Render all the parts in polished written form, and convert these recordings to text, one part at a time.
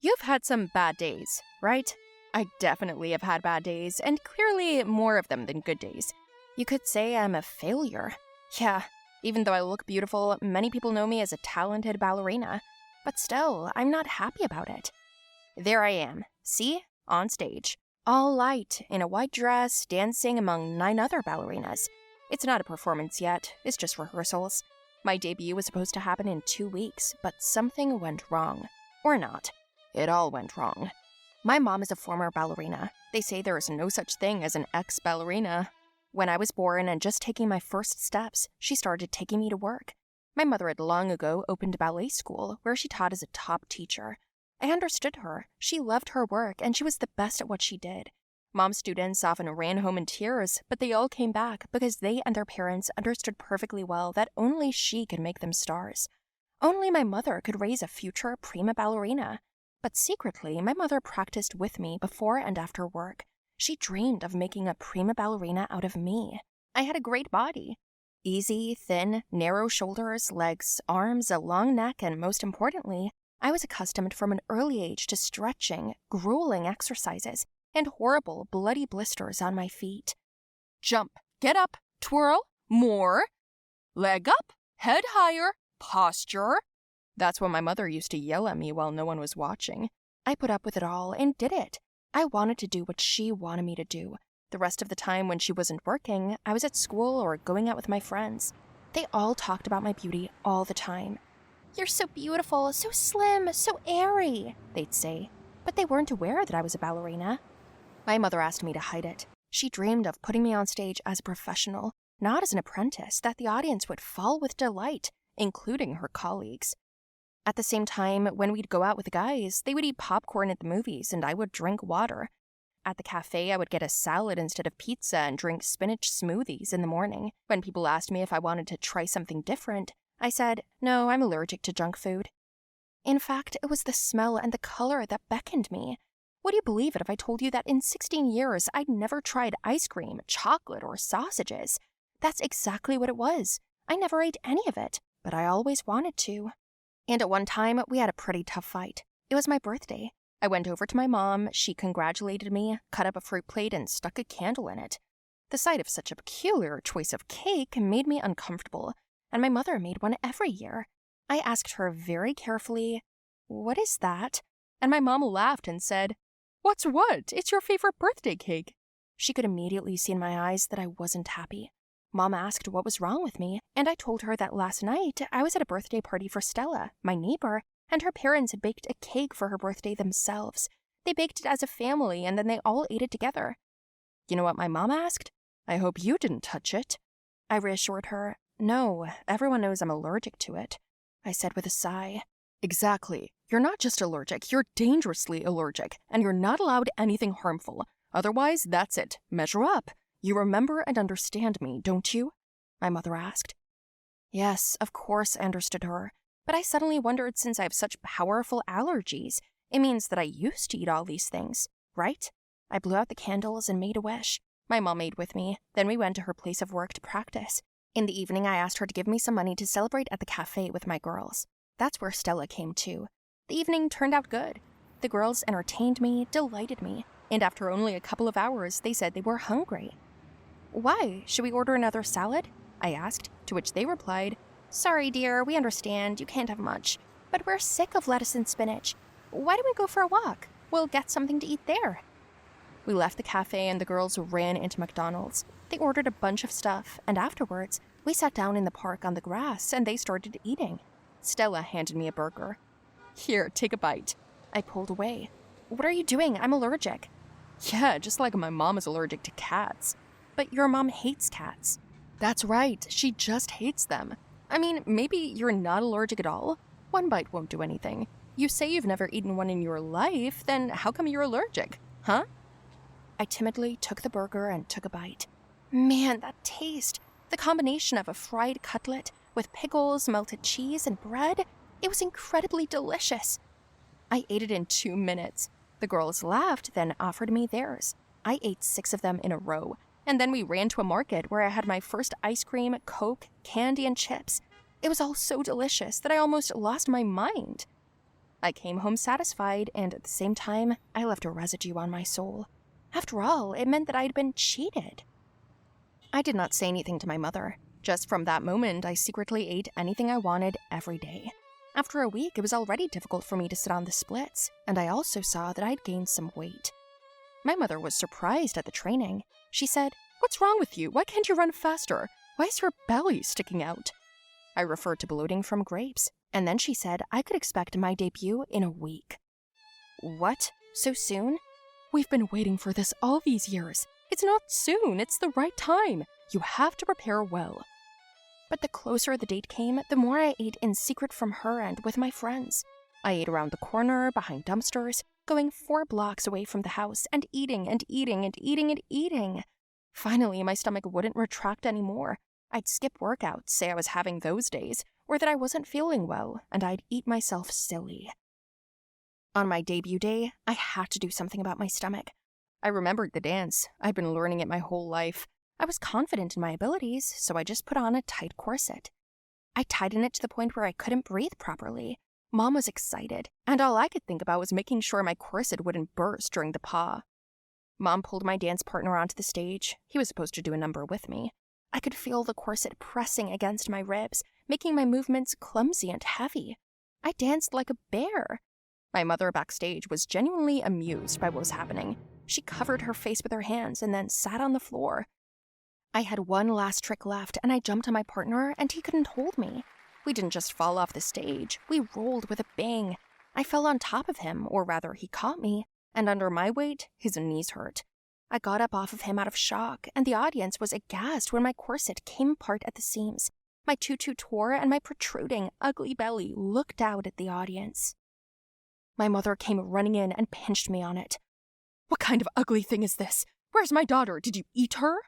You've had some bad days, right? I definitely have had bad days, and clearly more of them than good days. You could say I'm a failure. Yeah, even though I look beautiful, many people know me as a talented ballerina. But still, I'm not happy about it. There I am, see? On stage. All light, in a white dress, dancing among 9 other ballerinas. It's not a performance yet, it's just rehearsals. My debut was supposed to happen in 2 weeks, but something went wrong. Or not. It all went wrong. My mom is a former ballerina. They say there is no such thing as an ex-ballerina. When I was born and just taking my first steps, she started taking me to work. My mother had long ago opened a ballet school where she taught as a top teacher. I understood her. She loved her work, and she was the best at what she did. Mom's students often ran home in tears, but they all came back because they and their parents understood perfectly well that only she could make them stars. Only my mother could raise a future prima ballerina. But secretly, my mother practiced with me before and after work. She dreamed of making a prima ballerina out of me. I had a great body. Easy, thin, narrow shoulders, legs, arms, a long neck, and most importantly, I was accustomed from an early age to stretching, grueling exercises, and horrible, bloody blisters on my feet. Jump, get up, twirl, more. Leg up, head higher, posture. That's what my mother used to yell at me while no one was watching. I put up with it all and did it. I wanted to do what she wanted me to do. The rest of the time when she wasn't working, I was at school or going out with my friends. They all talked about my beauty all the time. "You're so beautiful, so slim, so airy," they'd say. But they weren't aware that I was a ballerina. My mother asked me to hide it. She dreamed of putting me on stage as a professional, not as an apprentice that the audience would fall with delight, including her colleagues. At the same time, when we'd go out with the guys, they would eat popcorn at the movies and I would drink water. At the cafe, I would get a salad instead of pizza and drink spinach smoothies in the morning. When people asked me if I wanted to try something different, I said, "No, I'm allergic to junk food." In fact, it was the smell and the color that beckoned me. Would you believe it if I told you that in 16 years I'd never tried ice cream, chocolate, or sausages? That's exactly what it was. I never ate any of it, but I always wanted to. And at one time, we had a pretty tough fight. It was my birthday. I went over to my mom, she congratulated me, cut up a fruit plate, and stuck a candle in it. The sight of such a peculiar choice of cake made me uncomfortable, and my mother made one every year. I asked her very carefully, "What is that?" And my mom laughed and said, "What's what? It's your favorite birthday cake." She could immediately see in my eyes that I wasn't happy. Mom asked what was wrong with me, and I told her that last night I was at a birthday party for Stella, my neighbor, and her parents had baked a cake for her birthday themselves. They baked it as a family, and then they all ate it together. You know what my mom asked? "I hope you didn't touch it." I reassured her, "No, everyone knows I'm allergic to it." I said with a sigh, "Exactly. You're not just allergic, you're dangerously allergic, and you're not allowed anything harmful. Otherwise, that's it. Measure up. You remember and understand me, don't you?" My mother asked. Yes, of course I understood her, but I suddenly wondered, since I have such powerful allergies, it means that I used to eat all these things, right? I blew out the candles and made a wish. My mom ate with me, then we went to her place of work to practice. In the evening, I asked her to give me some money to celebrate at the cafe with my girls. That's where Stella came too. The evening turned out good. The girls entertained me, delighted me, and after only a couple of hours, they said they were hungry. "Why? Should we order another salad?" I asked, to which they replied, "Sorry, dear, we understand, you can't have much, but we're sick of lettuce and spinach. Why don't we go for a walk? We'll get something to eat there." We left the cafe and the girls ran into McDonald's. They ordered a bunch of stuff, and afterwards, we sat down in the park on the grass and they started eating. Stella handed me a burger. "Here, take a bite." I pulled away. "What are you doing? I'm allergic." "Yeah, just like my mom is allergic to cats." "But your mom hates cats." "That's right, she just hates them. I mean, maybe you're not allergic at all. One bite won't do anything. You say you've never eaten one in your life, then how come you're allergic, huh?" I timidly took the burger and took a bite. Man, that taste! The combination of a fried cutlet with pickles, melted cheese, and bread, it was incredibly delicious. I ate it in 2 minutes. The girls laughed, then offered me theirs. I ate 6 of them in a row, and then we ran to a market where I had my first ice cream, Coke, candy, and chips. It was all so delicious that I almost lost my mind. I came home satisfied, and at the same time, I left a residue on my soul. After all, it meant that I'd been cheated. I did not say anything to my mother. Just from that moment, I secretly ate anything I wanted every day. After a week, it was already difficult for me to sit on the splits, and I also saw that I'd gained some weight. My mother was surprised at the training. She said, "What's wrong with you? Why can't you run faster? Why is your belly sticking out?" I referred to bloating from grapes, and then she said I could expect my debut in a week. What? So soon? We've been waiting for this all these years. It's not soon, it's the right time. You have to prepare well. But the closer the date came, the more I ate in secret from her and with my friends. I ate around the corner, behind dumpsters, going 4 blocks away from the house, and eating and eating and eating and eating. Finally, my stomach wouldn't retract anymore. I'd skip workouts, say I was having those days, or that I wasn't feeling well, and I'd eat myself silly. On my debut day, I had to do something about my stomach. I remembered the dance. I'd been learning it my whole life. I was confident in my abilities, so I just put on a tight corset. I tightened it to the point where I couldn't breathe properly. Mom was excited, and all I could think about was making sure my corset wouldn't burst during the pas. Mom pulled my dance partner onto the stage. He was supposed to do a number with me. I could feel the corset pressing against my ribs, making my movements clumsy and heavy. I danced like a bear. My mother backstage was genuinely amused by what was happening. She covered her face with her hands and then sat on the floor. I had one last trick left, and I jumped on my partner, and he couldn't hold me. We didn't just fall off the stage. We rolled with a bang. I fell on top of him, or rather, he caught me, and under my weight, his knees hurt. I got up off of him out of shock, and the audience was aghast when my corset came apart at the seams. My tutu tore, and my protruding, ugly belly looked out at the audience. My mother came running in and pinched me on it. "What kind of ugly thing is this? Where's my daughter? Did you eat her?"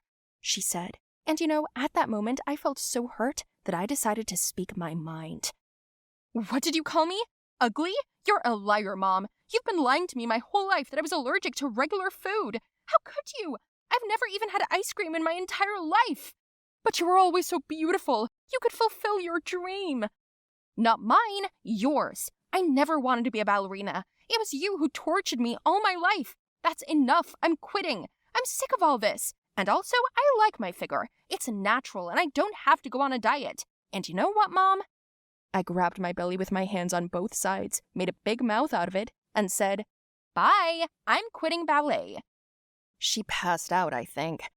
she said. And at that moment, I felt so hurt that I decided to speak my mind. "What did you call me? Ugly? You're a liar, Mom. You've been lying to me my whole life that I was allergic to regular food. How could you? I've never even had ice cream in my entire life. But you were always so beautiful. You could fulfill your dream." "Not mine, yours. I never wanted to be a ballerina. It was you who tortured me all my life. That's enough. I'm quitting. I'm sick of all this. And also, I like my figure. It's natural, and I don't have to go on a diet. And you know what, Mom?" I grabbed my belly with my hands on both sides, made a big mouth out of it, and said, "Bye, I'm quitting ballet." She passed out, I think.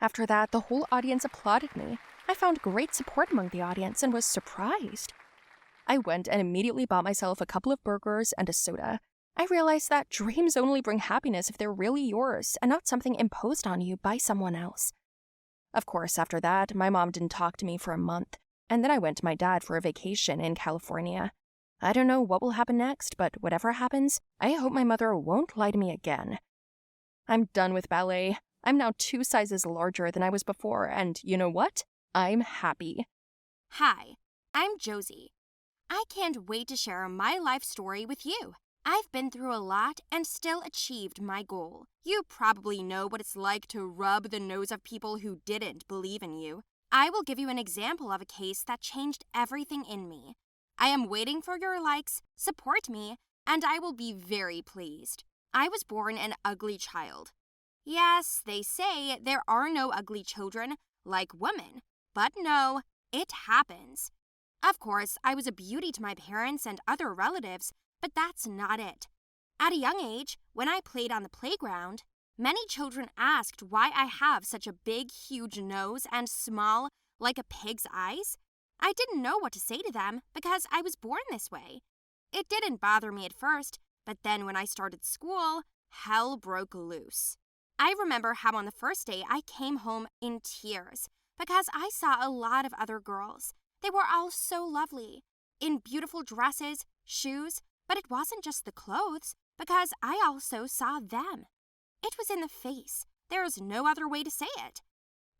After that, the whole audience applauded me. I found great support among the audience and was surprised. I went and immediately bought myself a couple of burgers and a soda. I realized that dreams only bring happiness if they're really yours and not something imposed on you by someone else. Of course, after that, my mom didn't talk to me for a month, and then I went to my dad for a vacation in California. I don't know what will happen next, but whatever happens, I hope my mother won't lie to me again. I'm done with ballet. I'm now 2 sizes larger than I was before, and you know what? I'm happy. Hi, I'm Josie. I can't wait to share my life story with you. I've been through a lot and still achieved my goal. You probably know what it's like to rub the nose of people who didn't believe in you. I will give you an example of a case that changed everything in me. I am waiting for your likes, support me, and I will be very pleased. I was born an ugly child. Yes, they say there are no ugly children, like women. But no, it happens. Of course, I was a beauty to my parents and other relatives, but that's not it. At a young age, when I played on the playground, many children asked why I have such a big, huge nose and small, like a pig's eyes. I didn't know what to say to them because I was born this way. It didn't bother me at first, but then when I started school, hell broke loose. I remember how on the first day I came home in tears because I saw a lot of other girls. They were all so lovely, in beautiful dresses, shoes, but it wasn't just the clothes because I also saw them. It was in the face. There is no other way to say it.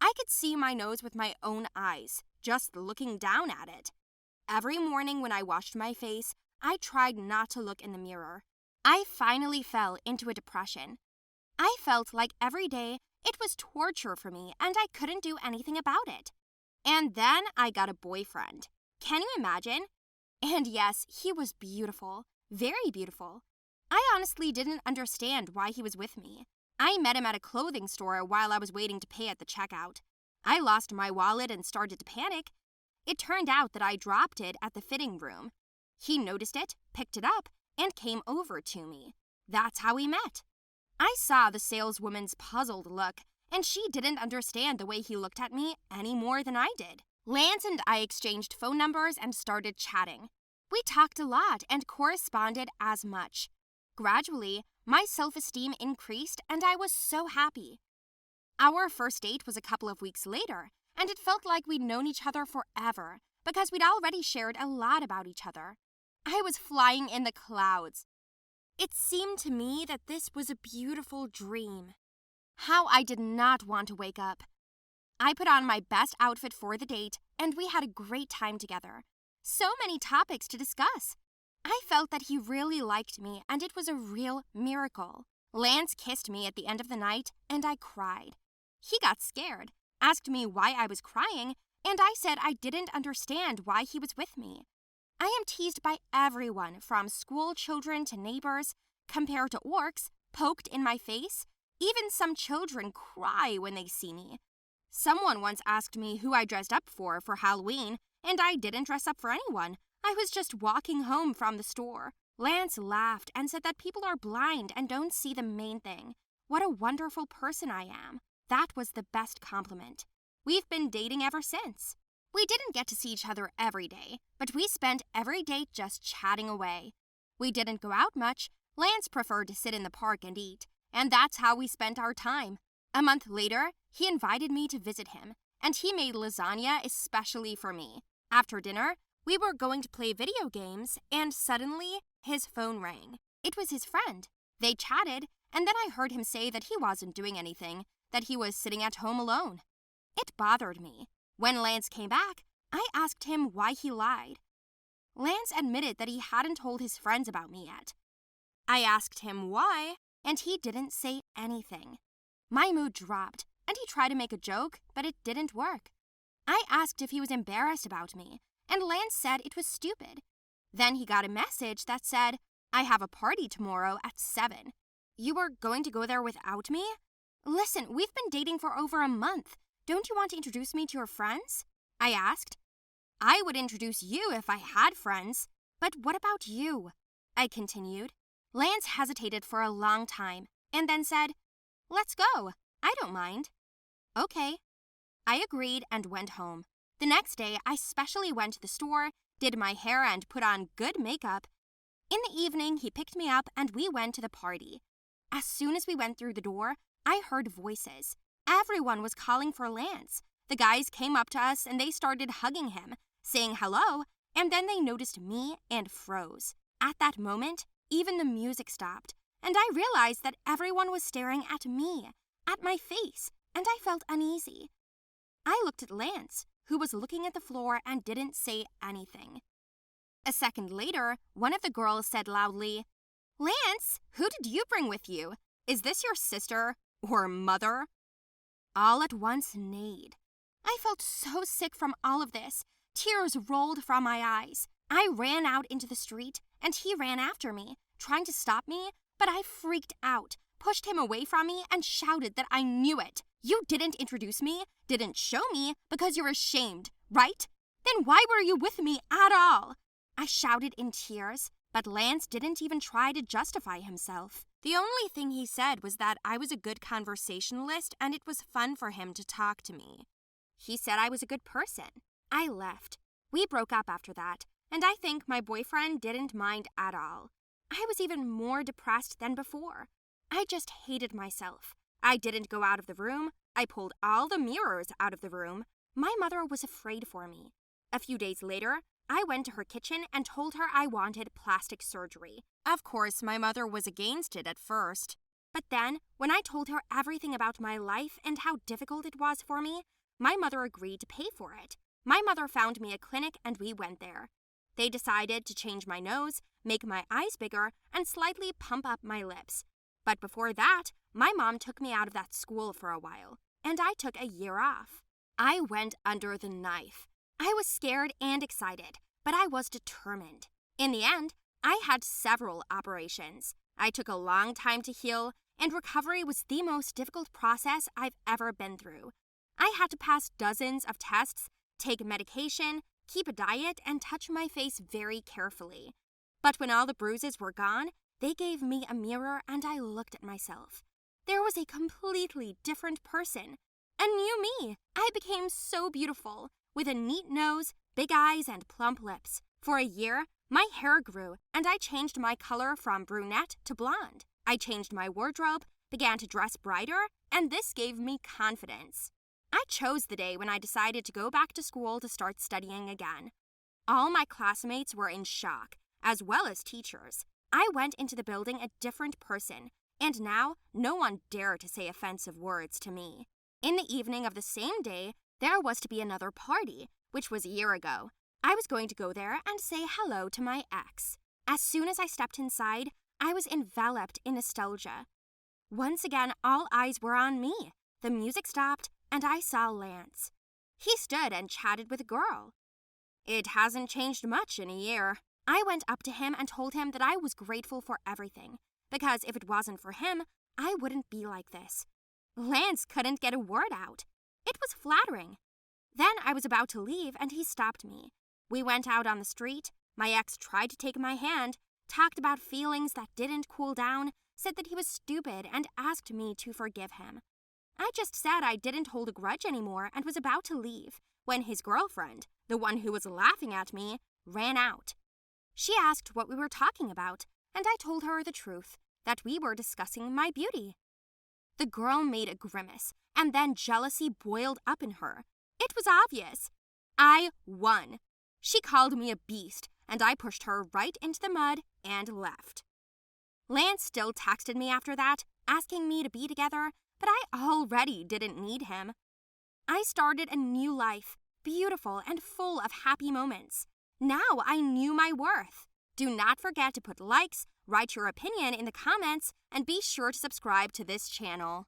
I could see my nose with my own eyes, just looking down at it. Every morning when I washed my face, I tried not to look in the mirror. I finally fell into a depression. I felt like every day it was torture for me and I couldn't do anything about it. And then I got a boyfriend. Can you imagine? And yes, he was beautiful. Very beautiful. I honestly didn't understand why he was with me. I met him at a clothing store while I was waiting to pay at the checkout. I lost my wallet and started to panic. It turned out that I dropped it at the fitting room. He noticed it, picked it up, and came over to me. That's how we met. I saw the saleswoman's puzzled look, and she didn't understand the way he looked at me any more than I did. Lance and I exchanged phone numbers and started chatting. We talked a lot and corresponded as much. Gradually, my self-esteem increased and I was so happy. Our first date was a couple of weeks later, and it felt like we'd known each other forever because we'd already shared a lot about each other. I was flying in the clouds. It seemed to me that this was a beautiful dream. How I did not want to wake up. I put on my best outfit for the date, and we had a great time together. So many topics to discuss. I felt that he really liked me, and it was a real miracle. Lance kissed me at the end of the night, and I cried. He got scared, asked me why I was crying, and I said I didn't understand why he was with me. I am teased by everyone, from school children to neighbors, compared to orcs, poked in my face. Even some children cry when they see me. Someone once asked me who I dressed up for Halloween, and I didn't dress up for anyone. I was just walking home from the store. Lance laughed and said that people are blind and don't see the main thing. What a wonderful person I am. That was the best compliment. We've been dating ever since. We didn't get to see each other every day, but we spent every day just chatting away. We didn't go out much. Lance preferred to sit in the park and eat, and that's how we spent our time. A month later, he invited me to visit him, and he made lasagna especially for me. After dinner, we were going to play video games, and suddenly, his phone rang. It was his friend. They chatted, and then I heard him say that he wasn't doing anything, that he was sitting at home alone. It bothered me. When Lance came back, I asked him why he lied. Lance admitted that he hadn't told his friends about me yet. I asked him why, and he didn't say anything. My mood dropped, and he tried to make a joke, but it didn't work. I asked if he was embarrassed about me, and Lance said it was stupid. Then he got a message that said, "I have a party tomorrow at 7. You are going to go there without me? Listen, we've been dating for over a month. Don't you want to introduce me to your friends?" I asked. "I would introduce you if I had friends. But what about you?" I continued. Lance hesitated for a long time, and then said, "Let's go. I don't mind." Okay. I agreed and went home. The next day, I specially went to the store, did my hair and put on good makeup. In the evening, he picked me up and we went to the party. As soon as we went through the door, I heard voices. Everyone was calling for Lance. The guys came up to us and they started hugging him, saying hello, and then they noticed me and froze. At that moment, even the music stopped, and I realized that everyone was staring at me, at my face, and I felt uneasy. I looked at Lance, who was looking at the floor and didn't say anything. A second later, one of the girls said loudly, "Lance, who did you bring with you? Is this your sister or mother?" All at once neighed. I felt so sick from all of this. Tears rolled from my eyes. I ran out into the street, and he ran after me, trying to stop me, but I freaked out, pushed him away from me, and shouted that I knew it. "You didn't introduce me, didn't show me, because you're ashamed, right? Then why were you with me at all?" I shouted in tears, but Lance didn't even try to justify himself. The only thing he said was that I was a good conversationalist and it was fun for him to talk to me. He said I was a good person. I left. We broke up after that, and I think my boyfriend didn't mind at all. I was even more depressed than before. I just hated myself. I didn't go out of the room. I pulled all the mirrors out of the room. My mother was afraid for me. A few days later, I went to her kitchen and told her I wanted plastic surgery. Of course, my mother was against it at first. But then, when I told her everything about my life and how difficult it was for me, my mother agreed to pay for it. My mother found me a clinic and we went there. They decided to change my nose, make my eyes bigger, and slightly pump up my lips. But before that, my mom took me out of that school for a while, and I took a year off. I went under the knife. I was scared and excited, but I was determined. In the end, I had several operations. I took a long time to heal, and recovery was the most difficult process I've ever been through. I had to pass dozens of tests, take medication, keep a diet, and touch my face very carefully. But when all the bruises were gone, they gave me a mirror and I looked at myself. There was a completely different person. A new me. I became so beautiful, with a neat nose, big eyes, and plump lips. For a year, my hair grew, and I changed my color from brunette to blonde. I changed my wardrobe, began to dress brighter, and this gave me confidence. I chose the day when I decided to go back to school to start studying again. All my classmates were in shock, as well as teachers. I went into the building a different person, and now no one dared to say offensive words to me. In the evening of the same day, there was to be another party, which was a year ago. I was going to go there and say hello to my ex. As soon as I stepped inside, I was enveloped in nostalgia. Once again, all eyes were on me. The music stopped, and I saw Lance. He stood and chatted with a girl. It hasn't changed much in a year. I went up to him and told him that I was grateful for everything, because if it wasn't for him, I wouldn't be like this. Lance couldn't get a word out. It was flattering. Then I was about to leave, and he stopped me. We went out on the street. My ex tried to take my hand, talked about feelings that didn't cool down, said that he was stupid, and asked me to forgive him. I just said I didn't hold a grudge anymore and was about to leave when his girlfriend, the one who was laughing at me, ran out. She asked what we were talking about, and I told her the truth, that we were discussing my beauty. The girl made a grimace, and then jealousy boiled up in her. It was obvious. I won. She called me a beast, and I pushed her right into the mud and left. Lance still texted me after that, asking me to be together, but I already didn't need him. I started a new life, beautiful and full of happy moments. Now I knew my worth. Do not forget to put likes, write your opinion in the comments, and be sure to subscribe to this channel.